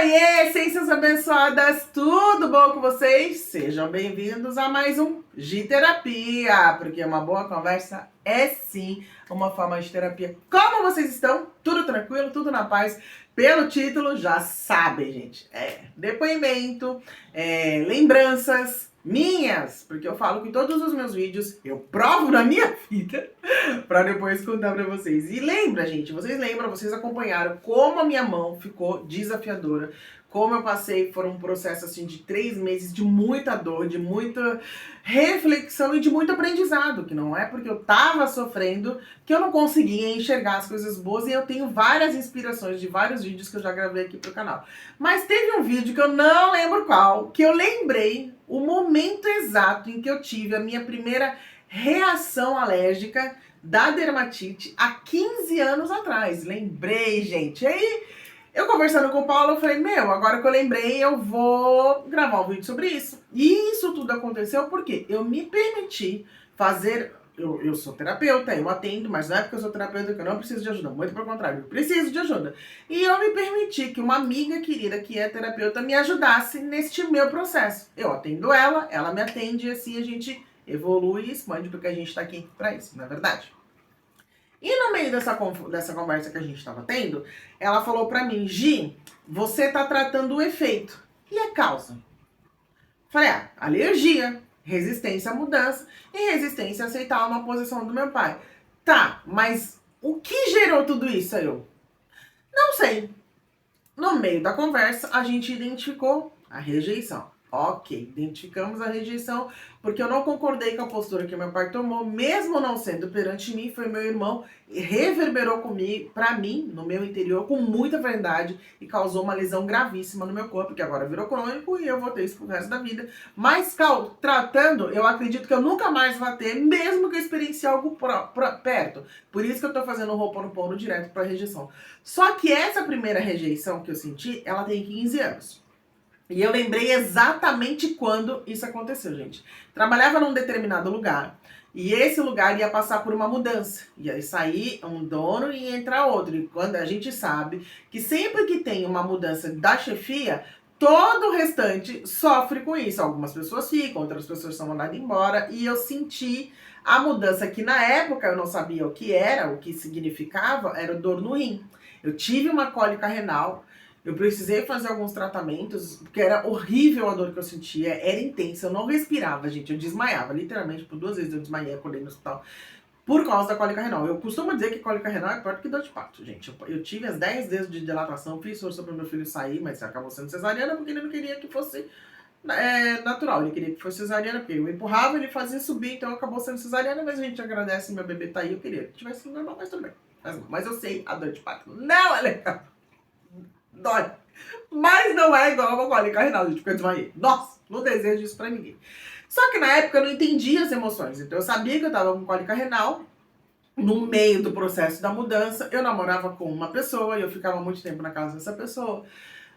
Oiê, essências abençoadas, tudo bom com vocês? Sejam bem-vindos a mais um G-Terapia, porque uma boa conversa é sim uma forma de terapia. Como vocês estão? Tudo tranquilo? Tudo na paz? Pelo título, já sabem, gente. Depoimento, lembranças minhas, porque eu falo que todos os meus vídeos eu provo na minha vida pra depois contar pra vocês. E lembra, gente, vocês acompanharam como a minha mão ficou desafiadora, como eu passei por um processo assim de 3 meses de muita dor, de muita reflexão e de muito aprendizado, que não é porque eu tava sofrendo que eu não conseguia enxergar as coisas boas, e eu tenho várias inspirações de vários vídeos que eu já gravei aqui pro canal. Mas teve um vídeo que eu não lembro qual, que eu lembrei o momento exato em que eu tive a minha primeira reação alérgica da dermatite há 15 anos atrás. Lembrei, gente. Aí, eu conversando com o Paulo, eu falei, agora que eu lembrei, eu vou gravar um vídeo sobre isso. E isso tudo aconteceu porque eu me permiti fazer... Eu sou terapeuta, eu atendo, mas não é porque eu sou terapeuta que eu não preciso de ajuda. Muito pelo contrário, eu preciso de ajuda. E eu me permiti que uma amiga querida que é terapeuta me ajudasse neste meu processo. Eu atendo ela me atende, e assim a gente evolui e expande, porque a gente tá aqui pra isso, não é verdade? E no meio dessa conversa que a gente tava tendo, ela falou pra mim, Gi, você tá tratando o efeito. E a causa? Falei, alergia, resistência à mudança e resistência a aceitar uma posição do meu pai. Tá, mas o que gerou tudo isso aí? Eu não sei. No meio da conversa, a gente identificou a rejeição. Ok, identificamos a rejeição, porque eu não concordei com a postura que meu pai tomou, mesmo não sendo perante mim, foi meu irmão, e reverberou comigo, pra mim, no meu interior, com muita verdade, e causou uma lesão gravíssima no meu corpo, que agora virou crônico, e eu vou ter isso pro resto da vida. Mas, tratando, eu acredito que eu nunca mais vou ter, mesmo que eu experiencie algo perto. Por isso que eu tô fazendo o Ho'oponopono direto pra rejeição. Só que essa primeira rejeição que eu senti, ela tem 15 anos. E eu lembrei exatamente quando isso aconteceu, gente. Trabalhava num determinado lugar, e esse lugar ia passar por uma mudança. Ia sair um dono e entrar outro. E quando a gente sabe que sempre que tem uma mudança da chefia, todo o restante sofre com isso. Algumas pessoas ficam, outras pessoas são mandadas embora. E eu senti a mudança que na época eu não sabia o que era, o que significava, era dor no rim. Eu tive uma cólica renal. Eu precisei fazer alguns tratamentos, porque era horrível a dor que eu sentia, era intensa, eu não respirava, gente, eu desmaiava, literalmente, por 2 vezes eu desmaiei, acordei no hospital, por causa da cólica renal. Eu costumo dizer que cólica renal é pior do que dor de parto, gente. Eu tive as 10 vezes de dilatação, fiz força para meu filho sair, mas acabou sendo cesariana, porque ele não queria que fosse natural, ele queria que fosse cesariana, porque eu empurrava, ele fazia subir, então acabou sendo cesariana, mas a gente agradece, meu bebê tá aí, eu queria que tivesse normal, mas tudo bem. Mas eu sei, a dor de parto não é legal. Dói. Mas não é igual uma cólica renal, gente, porque eu desmaiei. Nossa, não desejo isso pra ninguém. Só que na época eu não entendia as emoções. Então eu sabia que eu tava com cólica renal. No meio do processo da mudança, eu namorava com uma pessoa e eu ficava muito tempo na casa dessa pessoa.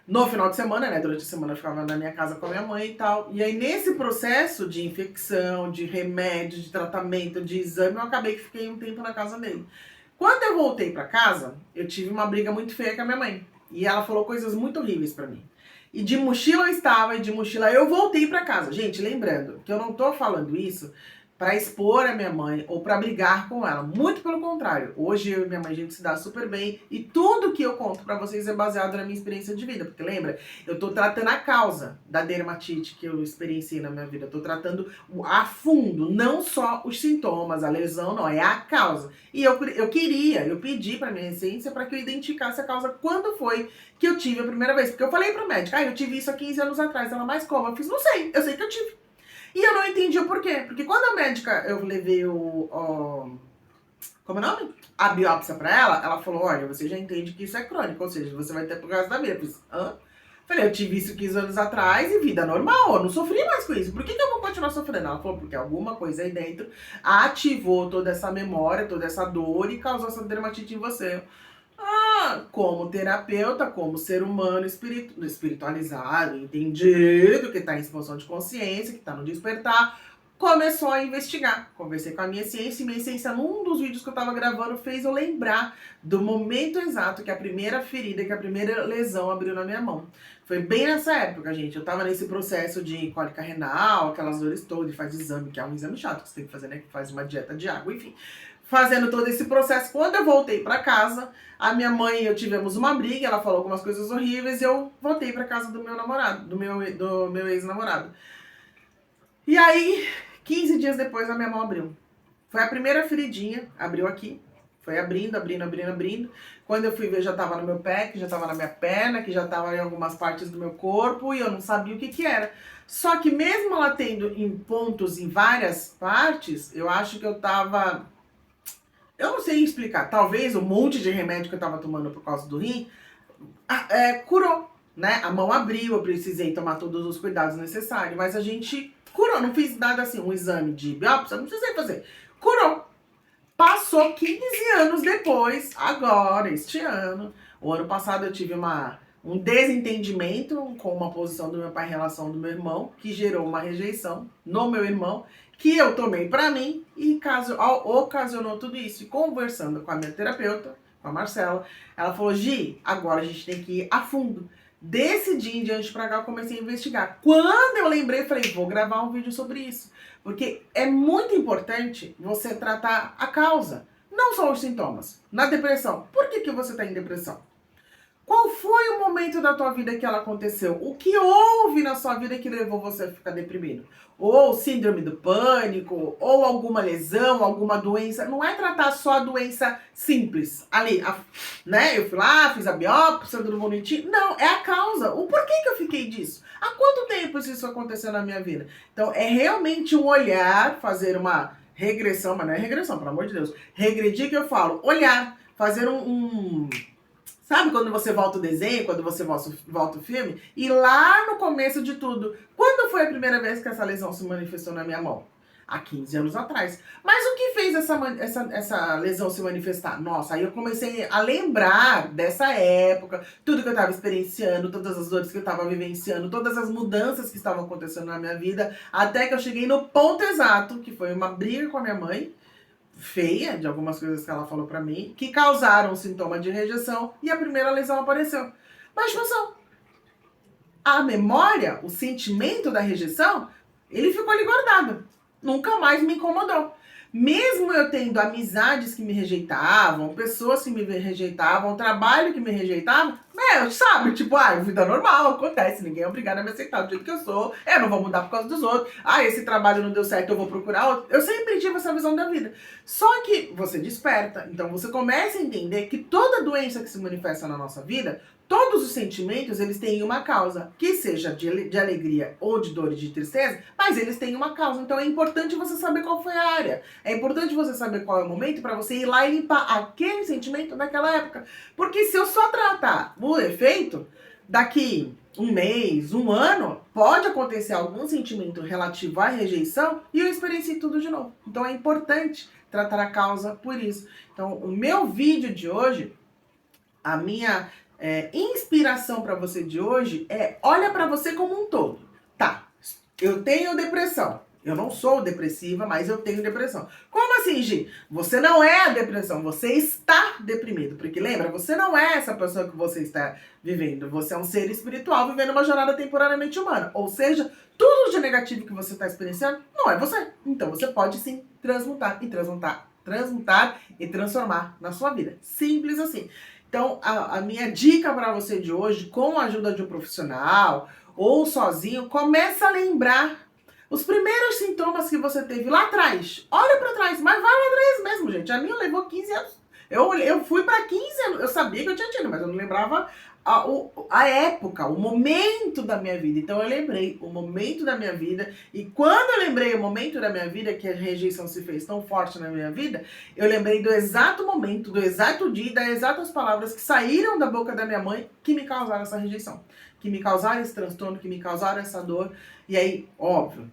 No final de semana, né? Durante a semana eu ficava na minha casa com a minha mãe e tal. E aí nesse processo de infecção, de remédio, de tratamento, de exame, eu acabei que fiquei um tempo na casa dele. Quando eu voltei pra casa, eu tive uma briga muito feia com a minha mãe. E ela falou coisas muito horríveis pra mim. E de mochila eu estava, e de mochila eu voltei pra casa. Gente, lembrando que eu não tô falando isso pra expor a minha mãe ou pra brigar com ela. Muito pelo contrário. Hoje eu e minha mãe a gente se dá super bem. E tudo que eu conto pra vocês é baseado na minha experiência de vida. Porque lembra, eu tô tratando a causa da dermatite que eu experienciei na minha vida. Eu tô tratando a fundo, não só os sintomas, a lesão, não. É a causa. E eu pedi pra minha essência pra que eu identificasse a causa quando foi que eu tive a primeira vez. Porque eu falei pra médica, eu tive isso há 15 anos atrás. Ela, mas como? Eu fiz, não sei. Eu sei que eu tive. E eu não entendi o porquê. Porque quando a médica, eu levei como é o nome? A biópsia pra ela, ela falou, olha, você já entende que isso é crônico, ou seja, você vai ter por causa da vida. Eu fiz, hã? Falei, eu tive isso 15 anos atrás e vida normal, eu não sofri mais com isso. Por que eu vou continuar sofrendo? Ela falou, porque alguma coisa aí dentro ativou toda essa memória, toda essa dor e causou essa dermatite em você. Como terapeuta, como ser humano espiritualizado, entendido, que está em expansão de consciência, que está no despertar, começou a investigar. Conversei com a minha ciência e minha ciência, num dos vídeos que eu tava gravando, fez eu lembrar do momento exato que a primeira ferida, que a primeira lesão abriu na minha mão. Foi bem nessa época, gente. Eu tava nesse processo de cólica renal, aquelas dores todas, faz exame, que é um exame chato que você tem que fazer, né? Que faz uma dieta de água, enfim. Fazendo todo esse processo. Quando eu voltei pra casa, a minha mãe e eu tivemos uma briga, ela falou algumas coisas horríveis e eu voltei pra casa do meu namorado, do meu ex-namorado. E aí, 15 dias depois, a minha mão abriu. Foi a primeira feridinha, abriu aqui. Foi abrindo. Quando eu fui ver, já tava no meu pé, que já tava na minha perna, que já tava em algumas partes do meu corpo, e eu não sabia o que era. Só que mesmo ela tendo em pontos em várias partes, eu acho que eu tava... Eu não sei explicar. Talvez o monte de remédio que eu tava tomando por causa do rim curou, né? A mão abriu, eu precisei tomar todos os cuidados necessários, mas a gente curou. Não fiz nada assim, um exame de biópsia, não precisei fazer. Curou. Passou 15 anos depois, agora, este ano. O ano passado eu tive um desentendimento com uma posição do meu pai em relação do meu irmão, que gerou uma rejeição no meu irmão, que eu tomei pra mim e ocasionou tudo isso. E conversando com a minha terapeuta, com a Marcela, ela falou: Gi, agora a gente tem que ir a fundo. Desse dia em diante pra cá eu comecei a investigar. Quando eu lembrei, falei, vou gravar um vídeo sobre isso. Porque é muito importante você tratar a causa, não só os sintomas. Na depressão, por que você está em depressão? Qual foi o momento da tua vida que ela aconteceu? O que houve na sua vida que levou você a ficar deprimido? Ou síndrome do pânico, ou alguma lesão, alguma doença. Não é tratar só a doença simples. Ali, né? Eu fui lá, fiz a biópsia, tudo bonitinho. Não, é a causa. O porquê que eu fiquei disso? Há quanto tempo isso aconteceu na minha vida? Então, é realmente um olhar, fazer uma regressão, mas não é regressão, pelo amor de Deus. Regredir que eu falo, olhar, fazer Sabe quando você volta o desenho, quando você volta o filme? E lá no começo de tudo, quando foi a primeira vez que essa lesão se manifestou na minha mão? Há 15 anos atrás. Mas o que fez essa lesão se manifestar? Nossa, aí eu comecei a lembrar dessa época, tudo que eu estava experienciando, todas as dores que eu estava vivenciando, todas as mudanças que estavam acontecendo na minha vida, até que eu cheguei no ponto exato, que foi uma briga com a minha mãe, feia, de algumas coisas que ela falou pra mim, que causaram um sintoma de rejeição e a primeira lesão apareceu. Mas não, a memória, o sentimento da rejeição, ele ficou ali guardado. Nunca mais me incomodou. Mesmo eu tendo amizades que me rejeitavam, pessoas que me rejeitavam, trabalho que me rejeitavam, sabe? Tipo, vida normal, acontece, ninguém é obrigado a me aceitar do jeito que eu sou, eu não vou mudar por causa dos outros, esse trabalho não deu certo, eu vou procurar outro. Eu sempre tive essa visão da vida. Só que você desperta, então você começa a entender que toda doença que se manifesta na nossa vida, todos os sentimentos, eles têm uma causa, que seja de alegria ou de dor e de tristeza, mas eles têm uma causa. Então é importante você saber qual foi a área. É importante você saber qual é o momento para você ir lá e limpar aquele sentimento daquela época. Porque se eu só tratar o efeito, daqui um mês, um ano, pode acontecer algum sentimento relativo à rejeição e eu experienciei tudo de novo. Então é importante tratar a causa por isso. Então o meu vídeo de hoje, a minha inspiração para você de hoje olha para você como um todo. Tá, eu tenho depressão. Eu não sou depressiva, mas eu tenho depressão. Como assim, Gi? Você não é a depressão, você está deprimido. Porque lembra, você não é essa pessoa que você está vivendo. Você é um ser espiritual vivendo uma jornada temporariamente humana. Ou seja, tudo de negativo que você está experienciando não é você. Então você pode sim transmutar e transformar na sua vida. Simples assim. Então, a minha dica para você de hoje, com a ajuda de um profissional ou sozinho, começa a lembrar os primeiros sintomas que você teve lá atrás. Olha para trás, mas vai lá atrás mesmo, gente. A minha levou 15 anos. Eu fui para 15 anos. Eu sabia que eu tinha tido, mas eu não lembrava a época, o momento da minha vida. Então eu lembrei o momento da minha vida. E quando eu lembrei o momento da minha vida, que a rejeição se fez tão forte na minha vida, eu lembrei do exato momento, do exato dia, das exatas palavras que saíram da boca da minha mãe que me causaram essa rejeição. Que me causaram esse transtorno, que me causaram essa dor. E aí, óbvio,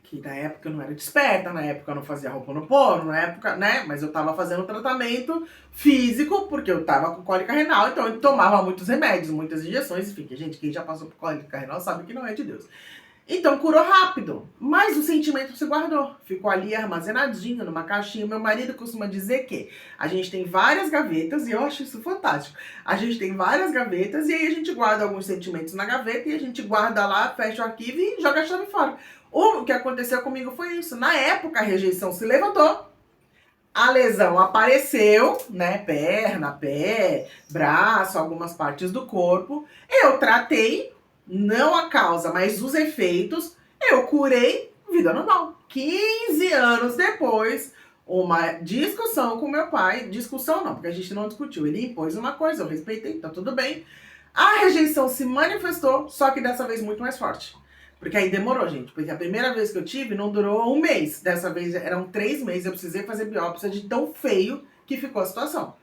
que na época eu não era desperta, na época eu não fazia Ho'oponopono, na época, né? Mas eu tava fazendo tratamento físico, porque eu tava com cólica renal, então eu tomava muitos remédios, muitas injeções, enfim, gente, quem já passou por cólica renal sabe que não é de Deus. Então curou rápido, mas o sentimento se guardou, ficou ali armazenadinho numa caixinha. Meu marido costuma dizer que a gente tem várias gavetas, e eu acho isso fantástico. A gente tem várias gavetas e aí a gente guarda alguns sentimentos na gaveta e a gente guarda lá, fecha o arquivo e joga a chave fora. O que aconteceu comigo foi isso. Na época a rejeição se levantou, a lesão apareceu, né? Perna, pé, braço, algumas partes do corpo. Eu tratei, não a causa, mas os efeitos. Eu curei, vida normal. 15 anos depois, uma discussão com meu pai. Discussão não, porque a gente não discutiu. Ele impôs uma coisa, eu respeitei, tá tudo bem. A rejeição se manifestou, só que dessa vez muito mais forte. Porque aí demorou, gente. Porque a primeira vez que eu tive não durou um mês. Dessa vez eram 3 meses. Eu precisei fazer biópsia de tão feio que ficou a situação,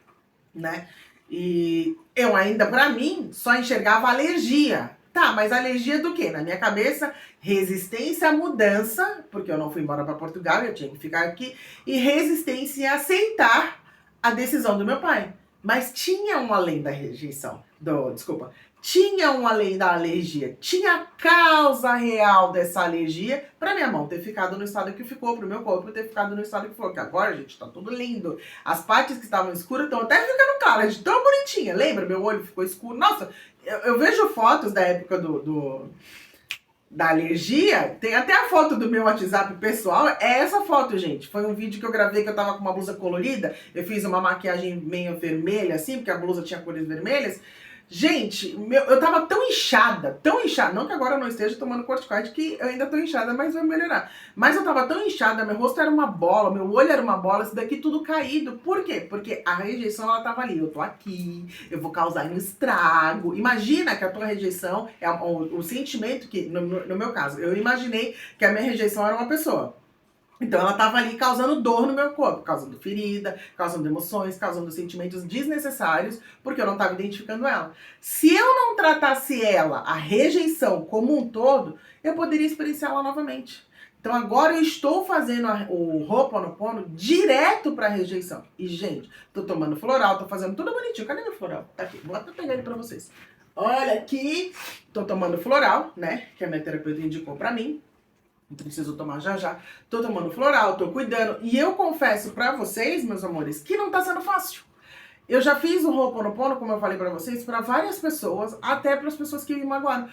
né? E eu ainda, pra mim, só enxergava alergia. Tá, mas alergia do quê? Na minha cabeça, resistência à mudança, porque eu não fui embora para Portugal, eu tinha que ficar aqui, e resistência em aceitar a decisão do meu pai. Mas tinha um além da rejeição, tinha um além da alergia, tinha a causa real dessa alergia para minha mão ter ficado no estado que ficou, para o meu corpo ter ficado no estado que ficou. Que agora, gente, tá tudo lindo. As partes que estavam escuras estão até ficando claras, de tão bonitinha. Lembra? Meu olho ficou escuro. Nossa, eu vejo fotos da época da alergia, tem até a foto do meu WhatsApp pessoal, é essa foto, gente. Foi um vídeo que eu gravei que eu tava com uma blusa colorida, eu fiz uma maquiagem meio vermelha, assim, porque a blusa tinha cores vermelhas. Gente, eu tava tão inchada, não que agora eu não esteja tomando corticoide, que eu ainda tô inchada, mas vai melhorar. Mas eu tava tão inchada, meu rosto era uma bola, meu olho era uma bola, isso daqui tudo caído. Por quê? Porque a rejeição, ela tava ali, eu tô aqui, eu vou causar um estrago. Imagina que a tua rejeição é o sentimento que, no meu caso, eu imaginei que a minha rejeição era uma pessoa. Então ela estava ali causando dor no meu corpo, causando ferida, causando emoções, causando sentimentos desnecessários, porque eu não estava identificando ela. Se eu não tratasse ela, a rejeição como um todo, eu poderia experienciá-la novamente. Então agora eu estou fazendo o Ho'oponopono direto para rejeição. E gente, tô tomando floral, tô fazendo tudo bonitinho. Cadê meu floral? Tá aqui, vou até pegar ele para vocês. Olha aqui, tô tomando floral, né, que a minha terapeuta indicou para mim. Preciso tomar já já. Tô tomando floral, tô cuidando. E eu confesso pra vocês, meus amores, que não tá sendo fácil. Eu já fiz o Ho'oponopono, como eu falei pra vocês, pra várias pessoas, até pras pessoas que me magoaram.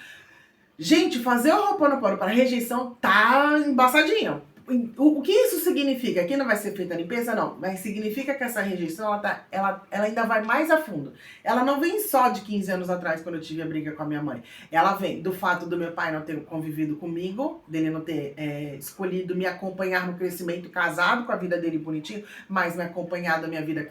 Gente, fazer o Ho'oponopono para rejeição tá embaçadinho. O que isso significa? Que não vai ser feita a limpeza? Não. Mas significa que essa rejeição, ela ainda vai mais a fundo. Ela não vem só de 15 anos atrás, quando eu tive a briga com a minha mãe. Ela vem do fato do meu pai não ter convivido comigo, dele não ter escolhido me acompanhar no crescimento, casado com a vida dele bonitinho, mas me acompanhado a minha vida,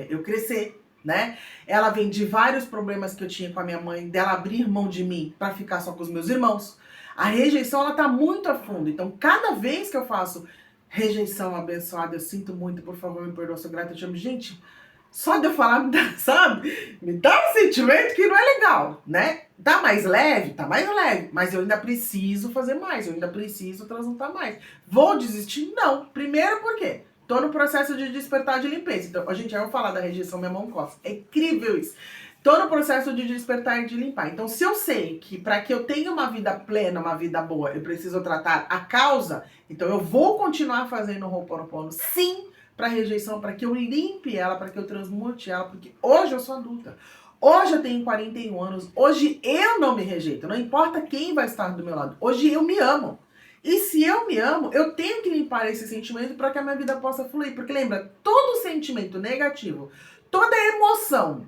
eu crescer, né? Ela vem de vários problemas que eu tinha com a minha mãe, dela abrir mão de mim para ficar só com os meus irmãos. A rejeição, ela tá muito a fundo. Então, cada vez que eu faço rejeição abençoada, eu sinto muito, por favor, me perdoa, sou grata, eu te amo. Gente, só de eu falar, me dá, sabe? Me dá um sentimento que não é legal, né? Tá mais leve, mas eu ainda preciso fazer mais, eu ainda preciso transmutar mais. Vou desistir? Não. Primeiro, por quê? Tô no processo de despertar de limpeza. Então, gente, eu vou falar da rejeição, minha mão coça. É incrível isso. Tô no processo de despertar e de limpar. Então, se eu sei que para que eu tenha uma vida plena, uma vida boa, eu preciso tratar a causa, então eu vou continuar fazendo o Ho'oponopono, sim, para rejeição, para que eu limpe ela, para que eu transmute ela, porque hoje eu sou adulta. Hoje eu tenho 41 anos, hoje eu não me rejeito, não importa quem vai estar do meu lado. Hoje eu me amo. E se eu me amo, eu tenho que limpar esse sentimento para que a minha vida possa fluir. Porque lembra, todo sentimento negativo, toda emoção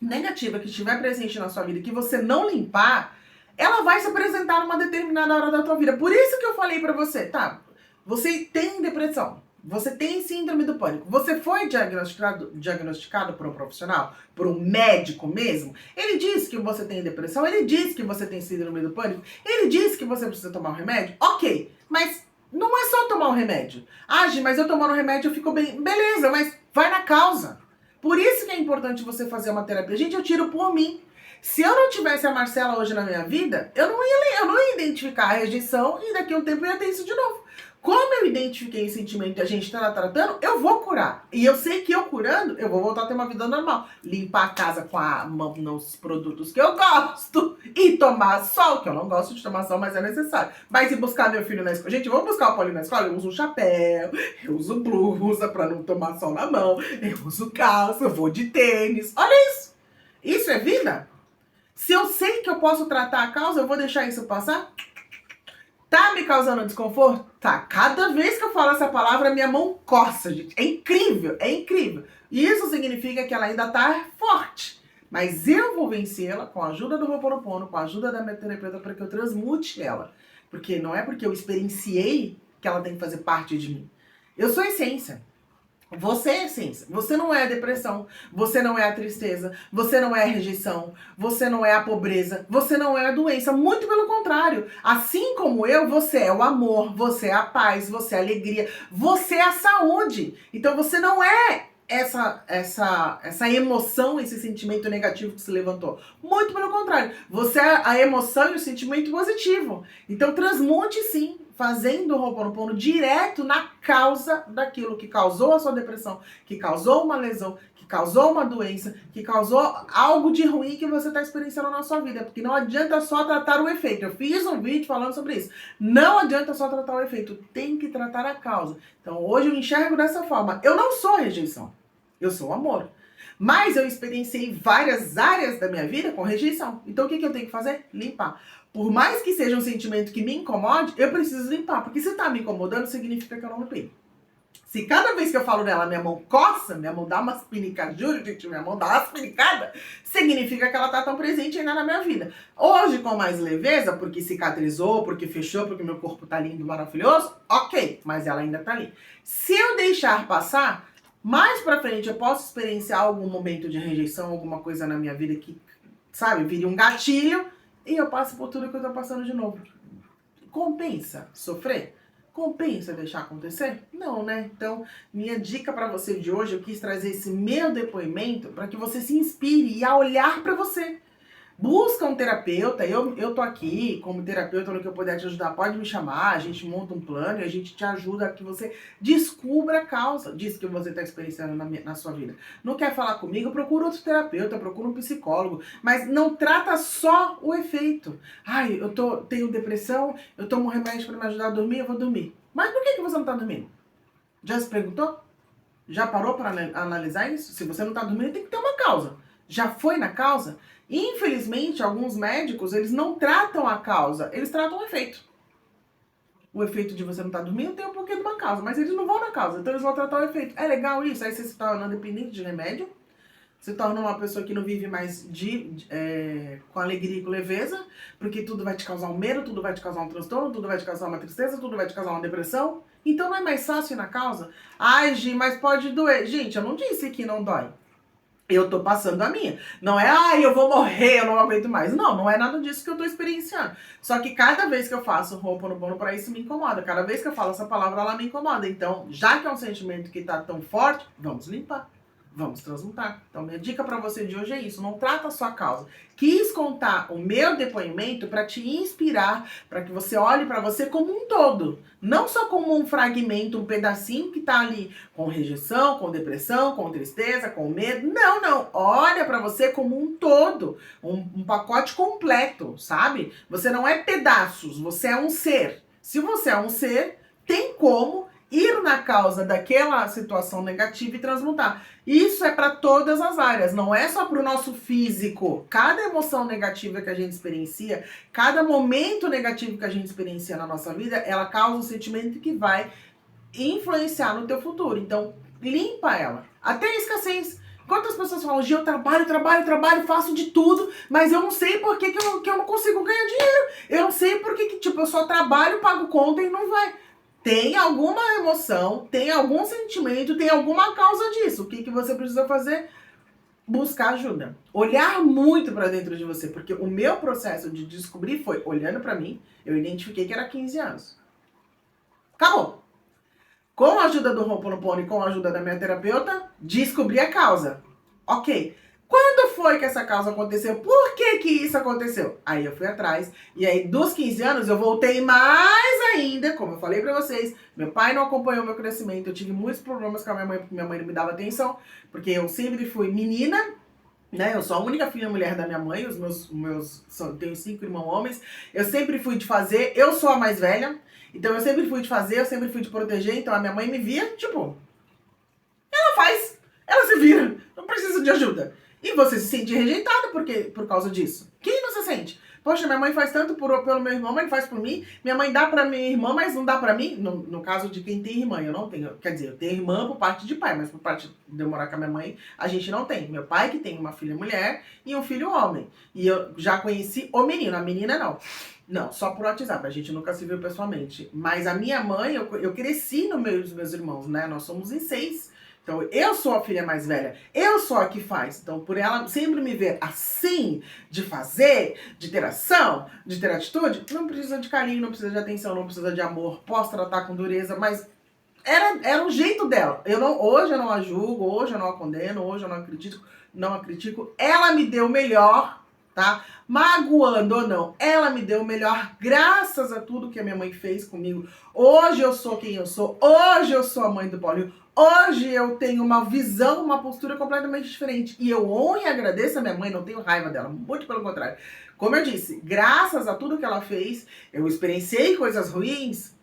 negativa que estiver presente na sua vida, que você não limpar, ela vai se apresentar numa determinada hora da tua vida. Por isso que eu falei pra você, tá? Você tem depressão, você tem síndrome do pânico, você foi diagnosticado por um profissional, por um médico mesmo, ele disse que você tem depressão, ele disse que você tem síndrome do pânico, ele disse que você precisa tomar um remédio, ok, mas não é só tomar um remédio. Ah, Gi, mas eu tomando um remédio eu fico bem. Beleza, mas vai na causa. Por isso que é importante você fazer uma terapia. Gente, eu tiro por mim. Se eu não tivesse a Marcela hoje na minha vida, eu não ia identificar a rejeição e daqui a um tempo eu ia ter isso de novo. Como eu identifiquei esse sentimento e a gente está tratando, eu vou curar. E eu sei que eu curando, eu vou voltar a ter uma vida normal. Limpar a casa com nos produtos que eu gosto. E e tomar sol, que eu não gosto de tomar sol, mas é necessário. Mas ir buscar meu filho na escola. Gente, vamos buscar o Paulinho na escola? Eu uso chapéu, eu uso blusa pra não tomar sol na mão, eu uso calça, eu vou de tênis. Olha isso. Isso é vida? Se eu sei que eu posso tratar a causa, eu vou deixar isso passar? Tá me causando desconforto? Tá. Cada vez que eu falo essa palavra, minha mão coça, gente. É incrível, é incrível. E isso significa que ela ainda tá forte. Mas eu vou vencê-la com a ajuda do Ho'oponopono, com a ajuda da minha terapeuta, para que eu transmute ela. Porque não é porque eu experienciei que ela tem que fazer parte de mim. Eu sou essência. Você é essência. Você não é a depressão, você não é a tristeza, você não é a rejeição, você não é a pobreza, você não é a doença. Muito pelo contrário. Assim como eu, você é o amor, você é a paz, você é a alegria, você é a saúde. Então você não é essa emoção, esse sentimento negativo que se levantou. Muito pelo contrário. Você é a emoção e o sentimento positivo. Então transmute sim, fazendo o Ho'oponopono direto na causa daquilo que causou a sua depressão, que causou uma lesão, que causou uma doença, que causou algo de ruim que você está experienciando na sua vida. Porque não adianta só tratar o efeito. Eu fiz um vídeo falando sobre isso. Não adianta só tratar o efeito. Tem que tratar a causa. Então hoje eu enxergo dessa forma. Eu não sou rejeição. Eu sou amor. Mas eu experienciei várias áreas da minha vida com rejeição. Então o que eu tenho que fazer? Limpar. Por mais que seja um sentimento que me incomode, eu preciso limpar. Porque se tá me incomodando, significa que eu não limpei. Se cada vez que eu falo dela, minha mão coça, minha mão dá umas pinicadas, juro, gente, minha mão dá umas pinicadas, significa que ela tá tão presente ainda na minha vida. Hoje, com mais leveza, porque cicatrizou, porque fechou, porque meu corpo tá lindo, maravilhoso, ok, mas ela ainda tá ali. Se eu deixar passar, mais pra frente eu posso experienciar algum momento de rejeição, alguma coisa na minha vida que, sabe, vire um gatilho e eu passo por tudo que eu tô passando de novo. Compensa sofrer? Compensa deixar acontecer? Não, né? Então, minha dica pra você de hoje, eu quis trazer esse meu depoimento para que você se inspire a olhar pra você. Busca um terapeuta, eu tô aqui como terapeuta, no que eu puder te ajudar, pode me chamar, a gente monta um plano e a gente te ajuda a que você descubra a causa disso que você está experienciando na sua vida. Não quer falar comigo? Procura outro terapeuta, procura um psicólogo, mas não trata só o efeito. Ai, tenho depressão, eu tomo remédio para me ajudar a dormir, eu vou dormir. Mas por que você não tá dormindo? Já se perguntou? Já parou para analisar isso? Se você não tá dormindo, tem que ter uma causa. Já foi na causa? Infelizmente, alguns médicos, eles não tratam a causa, eles tratam o efeito. O efeito de você não estar dormindo tem um pouquinho de uma causa, mas eles não vão na causa, então eles vão tratar o efeito. É legal isso? Aí você se torna dependente de remédio, se torna uma pessoa que não vive mais com alegria e com leveza, porque tudo vai te causar um medo, tudo vai te causar um transtorno, tudo vai te causar uma tristeza, tudo vai te causar uma depressão. Então não é mais fácil ir na causa? Ai, Gi, mas pode doer. Gente, eu não disse que não dói. Eu tô passando a minha. Não é, ai, eu vou morrer, eu não aguento mais. Não, não é nada disso que eu tô experienciando. Só que cada vez que eu faço Ho'oponopono pra isso me incomoda. Cada vez que eu falo essa palavra, ela me incomoda. Então, já que é um sentimento que tá tão forte, vamos limpar. Vamos transmutar. Então, minha dica pra você de hoje é isso. Não trata a sua causa. Quis contar o meu depoimento pra te inspirar, pra que você olhe pra você como um todo. Não só como um fragmento, um pedacinho que tá ali com rejeição, com depressão, com tristeza, com medo. Não, não. Olha pra você como um todo. Um pacote completo, sabe? Você não é pedaços, você é um ser. Se você é um ser, tem como ir na causa daquela situação negativa e transmutar. Isso é para todas as áreas, não é só para o nosso físico. Cada emoção negativa que a gente experiencia, cada momento negativo que a gente experiencia na nossa vida, ela causa um sentimento que vai influenciar no teu futuro. Então, limpa ela. Até a escassez. Quantas pessoas falam, Gi, eu trabalho, faço de tudo, mas eu não sei por que eu não consigo ganhar dinheiro. Eu não sei por que, tipo, eu só trabalho, pago conta e não vai. Tem alguma emoção, tem algum sentimento, tem alguma causa disso. O que você precisa fazer? Buscar ajuda. Olhar muito pra dentro de você. Porque o meu processo de descobrir foi, olhando pra mim, eu identifiquei que era 15 anos. Acabou. Com a ajuda do Ho'oponopono e com a ajuda da minha terapeuta, descobri a causa. Ok. Quando foi que essa causa aconteceu? Por que isso aconteceu? Aí eu fui atrás. E aí, dos 15 anos, eu voltei mais ainda, como eu falei pra vocês. Meu pai não acompanhou meu crescimento. Eu tive muitos problemas com a minha mãe, porque minha mãe não me dava atenção. Porque eu sempre fui menina. né? Eu sou a única filha mulher da minha mãe, tenho 5 irmãos homens. Eu sempre fui de fazer, eu sou a mais velha, então eu sempre fui de fazer, eu sempre fui de proteger, então a minha mãe me via, tipo, ela faz, ela se vira, não precisa de ajuda. E você se sente rejeitado por causa disso. Quem não se sente? Poxa, minha mãe faz tanto pelo meu irmão, mas faz por mim. Minha mãe dá pra minha irmã, mas não dá pra mim. No caso de quem tem irmã, eu não tenho. Quer dizer, eu tenho irmã por parte de pai, mas por parte de eu morar com a minha mãe, a gente não tem. Meu pai que tem uma filha mulher e um filho homem. E eu já conheci o menino, a menina não. Não, só por WhatsApp, a gente nunca se viu pessoalmente. Mas a minha mãe, eu cresci no meio dos meus irmãos, né? Nós somos em 6. Então, eu sou a filha mais velha, eu sou a que faz. Então, por ela sempre me ver assim, de fazer, de ter ação, de ter atitude, não precisa de carinho, não precisa de atenção, não precisa de amor. Posso tratar com dureza, mas era o jeito dela. Hoje eu não a julgo, hoje eu não a condeno, hoje eu não a critico. Ela me deu o melhor, tá? Magoando ou não, ela me deu o melhor graças a tudo que a minha mãe fez comigo. Hoje eu sou quem eu sou, hoje eu sou a mãe do Paulinho. Hoje eu tenho uma visão, uma postura completamente diferente. E eu honro e agradeço a minha mãe, não tenho raiva dela, muito pelo contrário. Como eu disse, graças a tudo que ela fez, eu experienciei coisas ruins,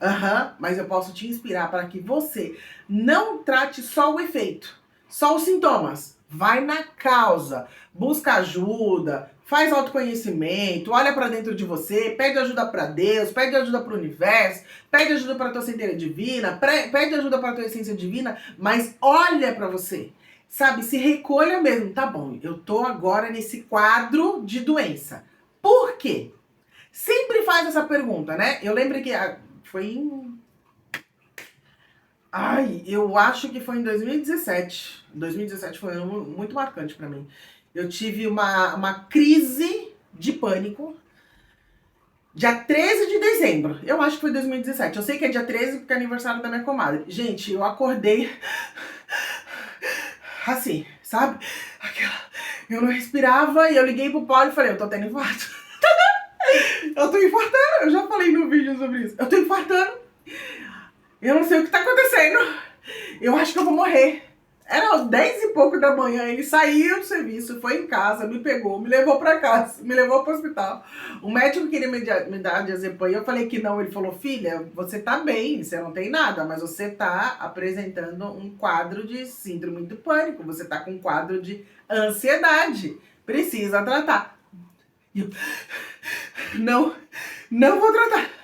mas eu posso te inspirar para que você não trate só o efeito, só os sintomas. Vai na causa, busca ajuda, faz autoconhecimento, olha pra dentro de você, pede ajuda pra Deus, pede ajuda pro universo, pede ajuda pra tua centelha divina, pede ajuda pra tua essência divina, mas olha pra você, sabe? Se recolha mesmo. Tá bom, eu tô agora nesse quadro de doença. Por quê? Sempre faz essa pergunta, né? Eu lembro que foi em... eu acho que foi em 2017. 2017 foi um ano muito marcante pra mim. Eu tive uma crise de pânico dia 13 de dezembro. Eu acho que foi 2017. Eu sei que é dia 13 porque é aniversário da minha comadre. Gente, eu acordei assim, sabe? Eu não respirava e eu liguei pro Paulo e falei, eu tô tendo infarto. Eu tô infartando. Eu já falei no vídeo sobre isso. Eu tô infartando. Eu não sei o que tá acontecendo. Eu acho que eu vou morrer. Era 10 e pouco da manhã, ele saiu do serviço, foi em casa, me pegou, me levou pra casa, me levou pro hospital. O médico queria me dar diazepam e eu falei que não. Ele falou, filha, você tá bem, você não tem nada, mas você tá apresentando um quadro de síndrome do pânico, você tá com um quadro de ansiedade, precisa tratar. E eu, não vou tratar.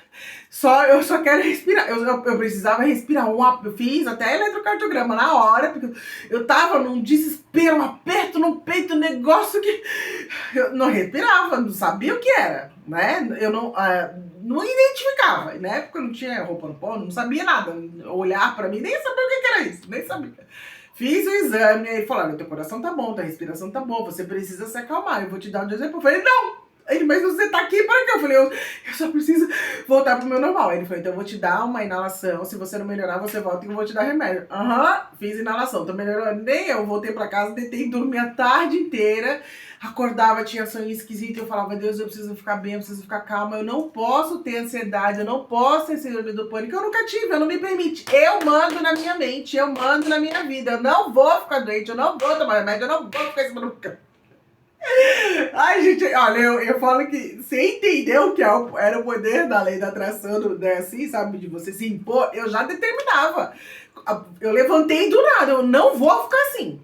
Eu só quero respirar. Eu precisava respirar. Eu fiz até eletrocardiograma na hora, porque eu tava num desespero, um aperto no peito, um negócio que eu não respirava, não sabia o que era, né? Eu não identificava. Na época eu não tinha roupa no pó, não sabia nada. Olhar pra mim, nem sabia o que era isso, nem sabia. Fiz o exame, aí falaram, teu coração tá bom, tua respiração tá boa, você precisa se acalmar, eu vou te dar um diazepam. Eu falei, não! Ele, mas você tá aqui para quê? Eu falei, eu só preciso voltar pro meu normal. Ele falou, então eu vou te dar uma inalação, se você não melhorar, você volta e eu vou te dar remédio. Fiz inalação, tô melhorando. Nem eu voltei pra casa, deitei, dormi a tarde inteira, acordava, tinha sonho esquisito, eu falava, Deus, eu preciso ficar bem, eu preciso ficar calma, eu não posso ter ansiedade, eu não posso ter síndrome do pânico, eu nunca tive, eu não me permite. Eu mando na minha mente, eu mando na minha vida, eu não vou ficar doente, eu não vou tomar remédio, eu não vou ficar em cima do cama. Ai, gente, olha, eu falo que você entendeu que era o poder da lei da atração, né, assim, sabe, de você se impor, eu já determinava. Eu levantei do nada, eu não vou ficar assim.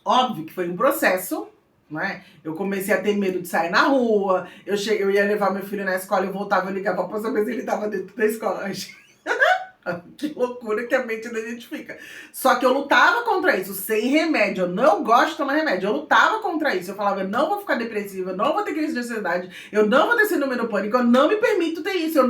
Óbvio que foi um processo, né? Eu comecei a ter medo de sair na rua, eu ia levar meu filho na escola, eu voltava, eu ligava pra saber se ele tava dentro da escola. Que loucura que a mente da gente fica. Só que eu lutava contra isso, sem remédio. Eu não gosto de tomar remédio. Eu lutava contra isso. Eu falava, eu não vou ficar depressiva, eu não vou ter crise de ansiedade, eu não vou ter síndrome do pânico, eu não me permito ter isso. Eu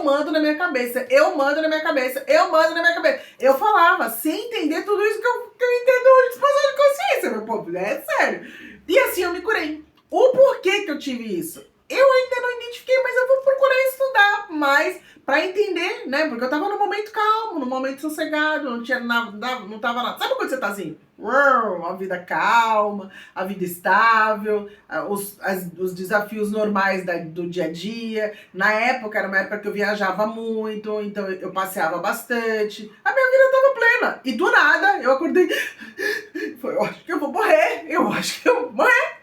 mando na minha cabeça, eu mando na minha cabeça, eu mando na minha cabeça. Eu falava, sem entender tudo isso que eu entendo hoje de expansão de consciência, meu povo. É sério. E assim eu me curei. O porquê que eu tive isso? Eu ainda não identifiquei, mas eu vou procurar estudar mais pra entender, né? Porque eu tava num momento calmo, num momento sossegado, não tinha nada, não tava nada. Sabe quando você tá assim? A vida calma, a vida estável, os desafios normais do dia a dia. Na época, era uma época que eu viajava muito, então eu passeava bastante. A minha vida tava plena. E do nada, eu acordei. Eu acho que eu vou morrer, eu acho que eu vou morrer,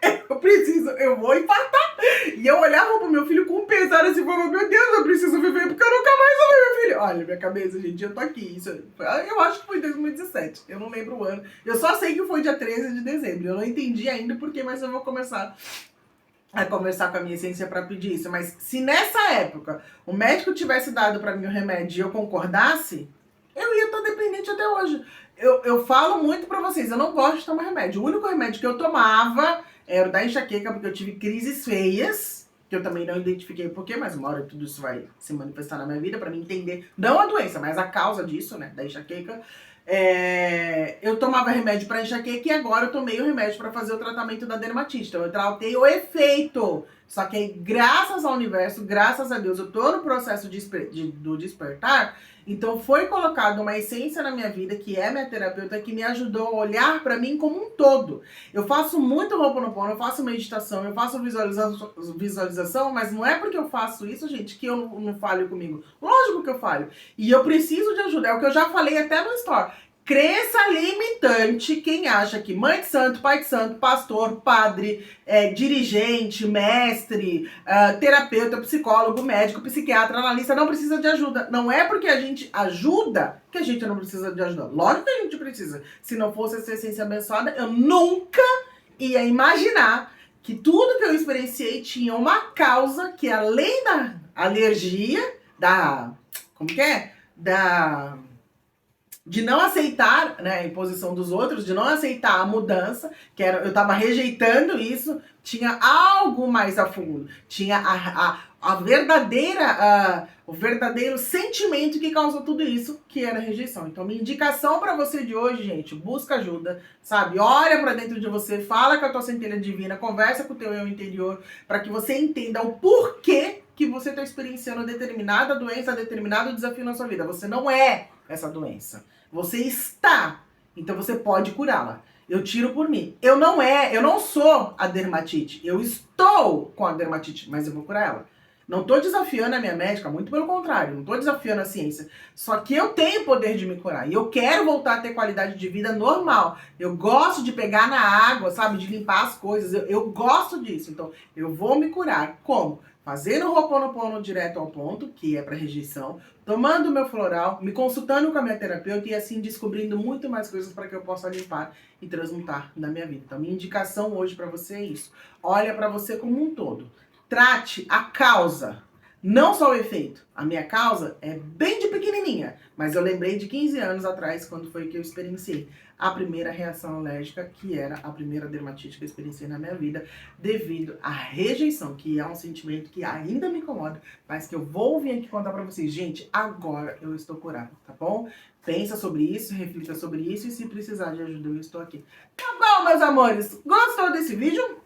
eu vou infartar. E eu olhava pro meu filho com pesar assim, falava, meu Deus, eu preciso viver porque eu nunca mais vou ver meu filho. Olha, minha cabeça, gente, eu tô aqui. Eu acho que foi em 2017, eu não lembro o ano. Eu só sei que foi dia 13 de dezembro, eu não entendi ainda por que, mas eu vou começar a conversar com a minha essência pra pedir isso. Mas se nessa época o médico tivesse dado pra mim o remédio e eu concordasse, eu ia estar dependente até hoje. Eu falo muito pra vocês, eu não gosto de tomar remédio. O único remédio que eu tomava era o da enxaqueca, porque eu tive crises feias, que eu também não identifiquei o porquê, mas uma hora tudo isso vai se manifestar na minha vida pra mim entender, não a doença, mas a causa disso, né, da enxaqueca. Eu tomava remédio pra enxaqueca e agora eu tomei o remédio pra fazer o tratamento da dermatite. Então eu tratei o efeito. Só que aí, graças ao universo, graças a Deus, eu tô no processo do despertar. Então foi colocada uma essência na minha vida, que é minha terapeuta, que me ajudou a olhar pra mim como um todo. Eu faço muito Ho'oponopono, eu faço meditação, eu faço visualização, mas não é porque eu faço isso, gente, que eu não falho comigo. Lógico que eu falho. E eu preciso de ajuda. É o que eu já falei até no Store. Crença limitante, quem acha que mãe de santo, pai de santo, pastor, padre, dirigente, mestre, terapeuta, psicólogo, médico, psiquiatra, analista, não precisa de ajuda. Não é porque a gente ajuda que a gente não precisa de ajuda. Lógico que a gente precisa. Se não fosse essa essência abençoada, eu nunca ia imaginar que tudo que eu experienciei tinha uma causa que, além da alergia, como que é? De não aceitar, né, a imposição dos outros, de não aceitar a mudança, eu estava rejeitando isso, tinha algo mais a fundo, tinha a verdadeira, o verdadeiro sentimento que causou tudo isso, que era a rejeição. Então, minha indicação para você de hoje, gente, busca ajuda, sabe? Olha para dentro de você, fala com a tua centelha divina, conversa com o teu eu interior, para que você entenda o porquê que você está experienciando determinada doença, determinado desafio na sua vida. Você não é essa doença. Você está. Então você pode curá-la. Eu tiro por mim. Eu não sou a dermatite. Eu estou com a dermatite, mas eu vou curar ela. Não estou desafiando a minha médica, muito pelo contrário. Não estou desafiando a ciência. Só que eu tenho o poder de me curar. E eu quero voltar a ter qualidade de vida normal. Eu gosto de pegar na água, sabe? De limpar as coisas. Eu gosto disso. Então, eu vou me curar. Como? Fazendo o Ho'oponopono direto ao ponto, que é para rejeição, tomando o meu floral, me consultando com a minha terapeuta e assim descobrindo muito mais coisas para que eu possa limpar e transmutar na minha vida. Então, minha indicação hoje para você é isso. Olha para você como um todo. Trate a causa, não só o efeito. A minha causa é bem de pequenininha, mas eu lembrei de 15 anos atrás, quando foi que eu experienciei a primeira reação alérgica, que era a primeira dermatite que eu experienciei na minha vida, devido à rejeição, que é um sentimento que ainda me incomoda, mas que eu vou vir aqui contar pra vocês. Gente, agora eu estou curada, tá bom? Pensa sobre isso, reflita sobre isso, e se precisar de ajuda, eu estou aqui. Tá bom, meus amores? Gostou desse vídeo?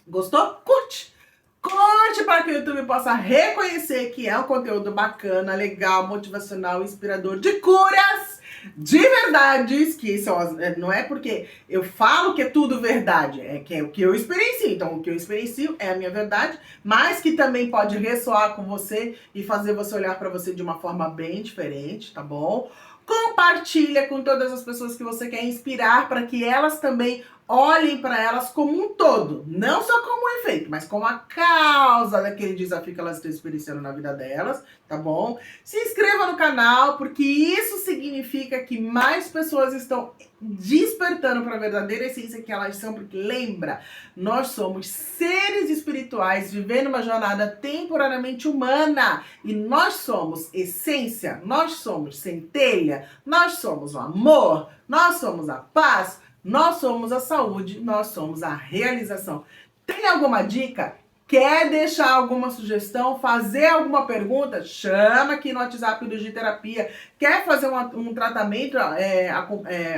Gostou? Curte! Curte para que o YouTube possa reconhecer que é um conteúdo bacana, legal, motivacional, inspirador, de curas, de verdades, que são não é porque eu falo que é tudo verdade, é que é o que eu experiencio. Então, o que eu experiencio é a minha verdade, mas que também pode ressoar com você e fazer você olhar para você de uma forma bem diferente, tá bom? Compartilha com todas as pessoas que você quer inspirar para que elas também olhem para elas como um todo, não só como um efeito, mas como a causa daquele desafio que elas estão experienciando na vida delas, tá bom? Se inscreva no canal, porque isso significa que mais pessoas estão despertando para a verdadeira essência que elas são, porque lembra, nós somos seres espirituais vivendo uma jornada temporariamente humana, e nós somos essência, nós somos centelha, nós somos o amor, nós somos a paz, nós somos a saúde, nós somos a realização. Tem alguma dica? Quer deixar alguma sugestão? Fazer alguma pergunta? Chama aqui no WhatsApp do Giterapia. Quer fazer um tratamento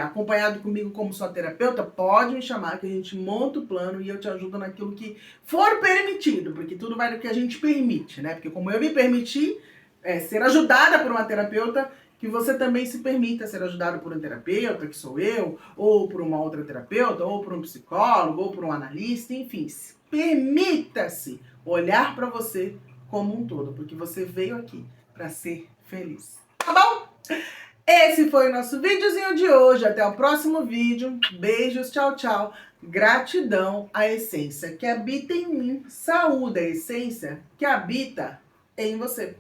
acompanhado comigo como sua terapeuta? Pode me chamar que a gente monta o plano e eu te ajudo naquilo que for permitido. Porque tudo vai do que a gente permite, né? Porque como eu me permiti, ser ajudada por uma terapeuta, que você também se permita ser ajudado por um terapeuta, que sou eu, ou por uma outra terapeuta, ou por um psicólogo, ou por um analista, enfim. Permita-se olhar para você como um todo, porque você veio aqui para ser feliz. Tá bom? Esse foi o nosso videozinho de hoje. Até o próximo vídeo. Beijos, tchau, tchau. Gratidão à essência que habita em mim. Saúde a essência que habita em você.